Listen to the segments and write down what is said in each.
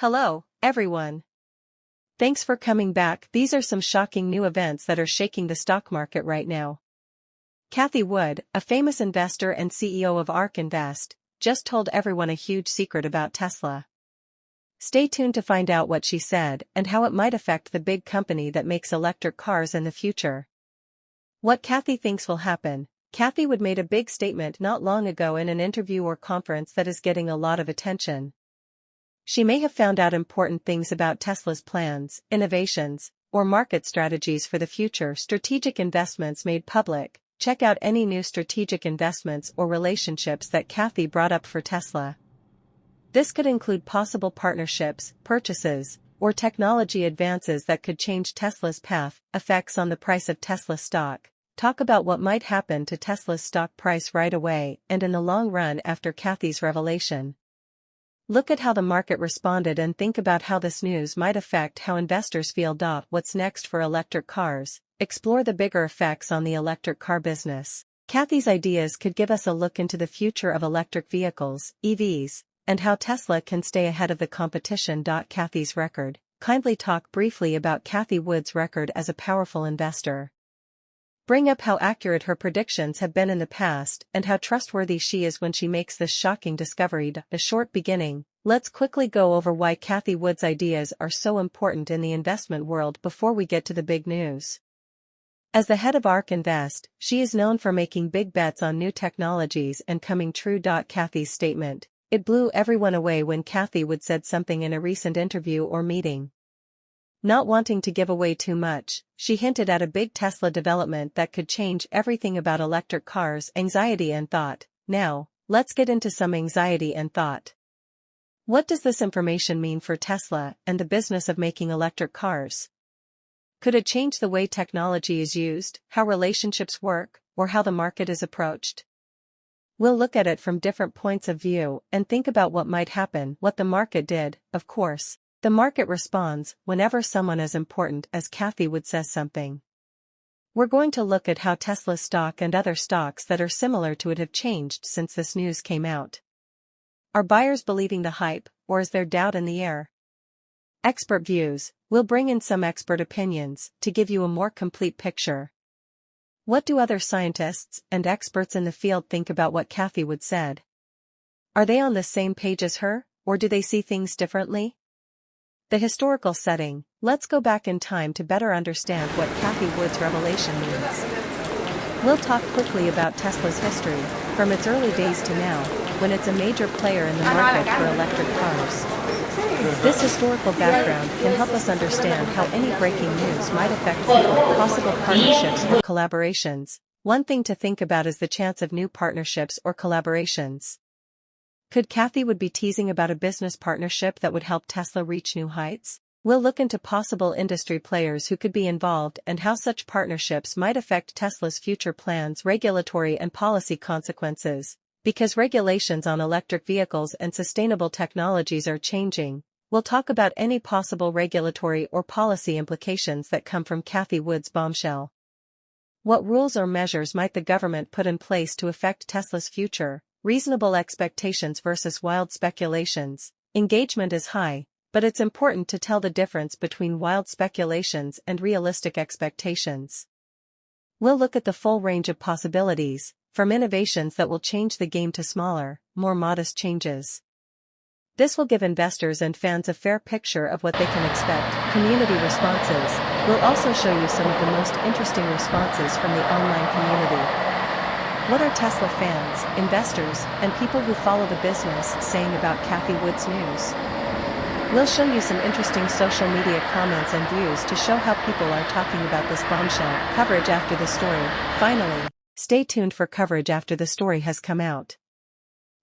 Hello, everyone. Thanks for coming back. These are some shocking new events that are shaking the stock market right now. Cathie Wood, a famous investor and CEO of ARK Invest, just told everyone a huge secret about Tesla. Stay tuned to find out what she said and how it might affect the big company that makes electric cars in the future. What Cathie thinks will happen. Cathie Wood made a big statement not long ago in an interview or conference that is getting a lot of attention. She may have found out important things about Tesla's plans, innovations, or market strategies for the future. Strategic investments made public. Check out any new strategic investments or relationships that Cathie brought up for Tesla. This could include possible partnerships, purchases, or technology advances that could change Tesla's path. Effects on the price of Tesla stock. Talk about what might happen to Tesla's stock price right away and in the long run after Cathie's revelation. Look at how the market responded and think about how this news might affect how investors feel. What's next for electric cars? Explore the bigger effects on the electric car business. Cathie's ideas could give us a look into the future of electric vehicles, EVs, and how Tesla can stay ahead of the competition. Cathie's record. Kindly talk briefly about Cathie Wood's record as a powerful investor. Bring up how accurate her predictions have been in the past and how trustworthy she is when she makes this shocking discovery. A short beginning. Let's quickly go over why Cathie Wood's ideas are so important in the investment world before we get to the big news. As the head of ARK Invest, she is known for making big bets on new technologies and coming true. Cathie's statement. It blew everyone away when Cathie Wood said something in a recent interview or meeting. Not wanting to give away too much, she hinted at a big Tesla development that could change everything about electric cars. Anxiety and thought. Now, let's get into some anxiety and thought. What does this information mean for Tesla and the business of making electric cars? Could it change the way technology is used, how relationships work, or how the market is approached? We'll look at it from different points of view and think about what might happen. What the market did, of course. The market responds whenever someone as important as Cathie Wood says something. We're going to look at how Tesla's stock and other stocks that are similar to it have changed since this news came out. Are buyers believing the hype, or is there doubt in the air? Expert views. We'll bring in some expert opinions to give you a more complete picture. What do other scientists and experts in the field think about what Cathie Wood said? Are they on the same page as her, or do they see things differently? The historical setting. Let's go back in time to better understand what Cathie Wood's revelation means. We'll talk quickly about Tesla's history, from its early days to now, when it's a major player in the market for electric cars. This historical background can help us understand how any breaking news might affect people, possible partnerships or collaborations. One thing to think about is the chance of new partnerships or collaborations. Could Cathie Wood be teasing about a business partnership that would help Tesla reach new heights? We'll look into possible industry players who could be involved and how such partnerships might affect Tesla's future plans. Regulatory and policy consequences. Because regulations on electric vehicles and sustainable technologies are changing, we'll talk about any possible regulatory or policy implications that come from Cathie Wood's bombshell. What rules or measures might the government put in place to affect Tesla's future? Reasonable expectations versus wild speculations. Engagement is high, but it's important to tell the difference between wild speculations and realistic expectations. We'll look at the full range of possibilities, from innovations that will change the game to smaller, more modest changes. This will give investors and fans a fair picture of what they can expect. Community responses. We'll also show you some of the most interesting responses from the online community. What are Tesla fans, investors, and people who follow the business saying about Cathie Wood's news? We'll show you some interesting social media comments and views to show how people are talking about this bombshell. Coverage after the story. Finally, stay tuned for coverage after the story has come out.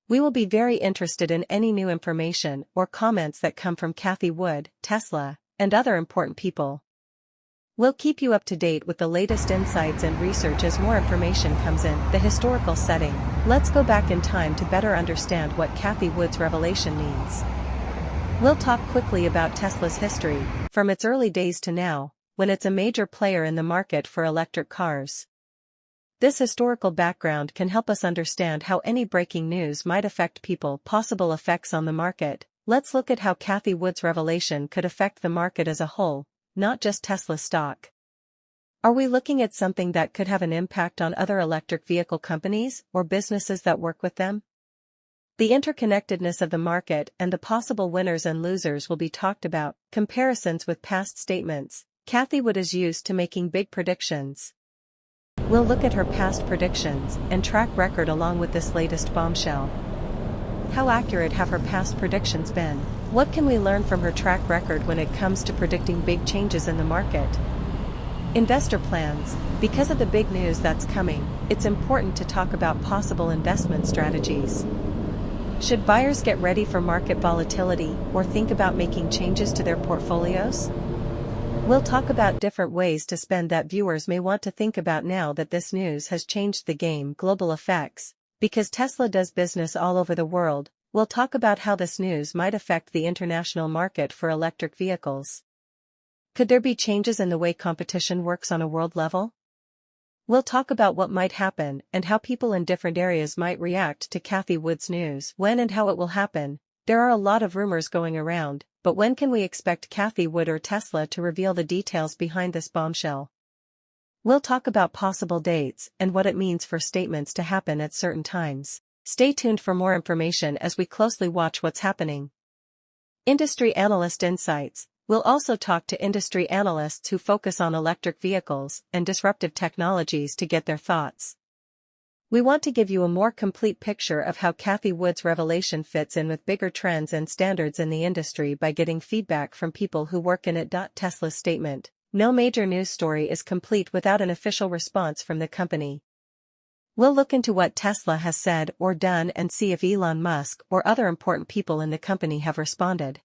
We will be very interested in any new information or comments that come from Cathie Wood, Tesla, and other important people. We'll keep you up to date with the latest insights and research as more information comes in. The historical setting. Let's go back in time to better understand what Cathie Wood's revelation means. We'll talk quickly about Tesla's history, from its early days to now, when it's a major player in the market for electric cars. This historical background can help us understand how any breaking news might affect people, possible effects on the market, Let's look at how Cathie Wood's revelation could affect the market as a whole, not just Tesla stock. Are we looking at something that could have an impact on other electric vehicle companies or businesses that work with them? The interconnectedness of the market and the possible winners and losers will be talked about. Comparisons with past statements. Cathie Wood is used to making big predictions. We'll look at her past predictions and track record along with this latest bombshell. How accurate have her past predictions been? What can we learn from her track record when it comes to predicting big changes in the market? Investor plans. Because of the big news that's coming, it's important to talk about possible investment strategies. Should buyers get ready for market volatility or think about making changes to their portfolios? We'll talk about different ways to spend that viewers may want to think about now that this news has changed the game. Global effects. Because Tesla does business all over the world, we'll talk about how this news might affect the international market for electric vehicles. Could there be changes in the way competition works on a world level? We'll talk about what might happen and how people in different areas might react to Cathie Wood's news. When and how it will happen. There are a lot of rumors going around, but when can we expect Cathie Wood or Tesla to reveal the details behind this bombshell? We'll talk about possible dates and what it means for statements to happen at certain times. Stay tuned for more information as we closely watch what's happening. Industry analyst insights. We'll also talk to industry analysts who focus on electric vehicles and disruptive technologies to get their thoughts. We want to give you a more complete picture of how Cathie Wood's revelation fits in with bigger trends and standards in the industry by getting feedback from people who work in it. Tesla's statement. No major news story is complete without an official response from the company. We'll look into what Tesla has said or done and see if Elon Musk or other important people in the company have responded.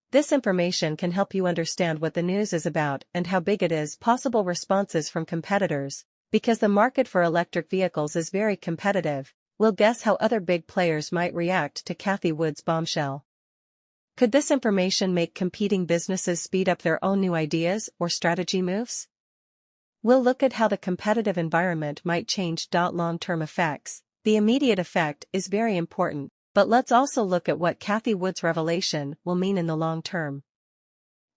This information can help you understand what the news is about and how big it is. Possible responses from competitors. Because the market for electric vehicles is very competitive, we'll guess how other big players might react to Cathie Wood's bombshell. Could this information make competing businesses speed up their own new ideas or strategy moves? We'll look at how the competitive environment might change. Long-term effects. The immediate effect is very important, but let's also look at what Cathie Wood's revelation will mean in the long term.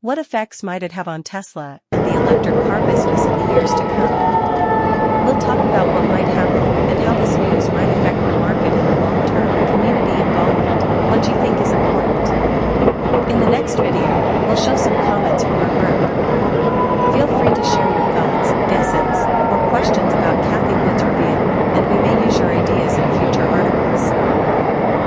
What effects might it have on Tesla and the electric car business in the years to come? We'll talk about what might happen and how this news might affect the market in the long term. Community involvement. What do you think is important? In the next video, we'll show some comments from our group. Feel free to share your thoughts, guesses, or questions about Cathie Wood's reveal, and we may use your ideas in future articles.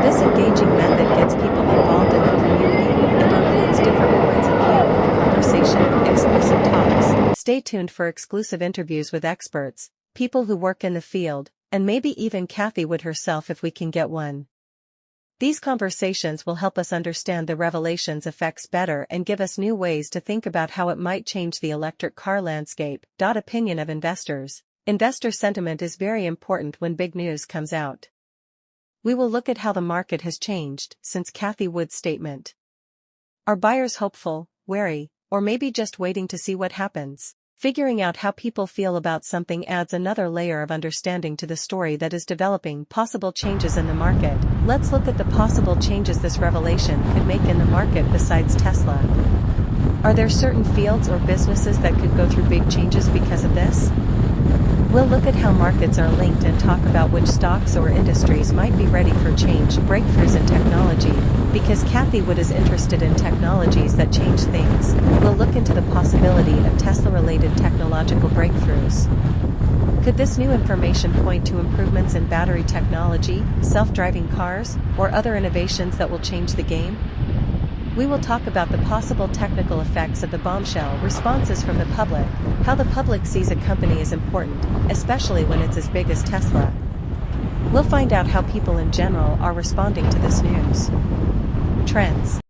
This engaging method gets people involved in the community and includes different points of view in the conversation. Exclusive talks. Stay tuned for exclusive interviews with experts, people who work in the field, and maybe even Cathie Wood herself if we can get one. These conversations will help us understand the revelation's effects better and give us new ways to think about how it might change the electric car landscape. Opinion of investors. Investor sentiment is very important when big news comes out. We will look at how the market has changed since Cathie Wood's statement. Are buyers hopeful, wary, or maybe just waiting to see what happens? Figuring out how people feel about something adds another layer of understanding to the story that is developing. Possible changes in the market. Let's look at the possible changes this revelation could make in the market besides Tesla. Are there certain fields or businesses that could go through big changes because of this? We'll look at how markets are linked and talk about which stocks or industries might be ready for change. Breakthroughs in technology. Because Cathie Wood is interested in technologies that change things, we'll look into the possibility of Tesla-related technological breakthroughs. Could this new information point to improvements in battery technology, self-driving cars, or other innovations that will change the game? We will talk about the possible technical effects of the bombshell. Responses from the public. How the public sees a company is important, especially when it's as big as Tesla. We'll find out how people in general are responding to this news. Trends.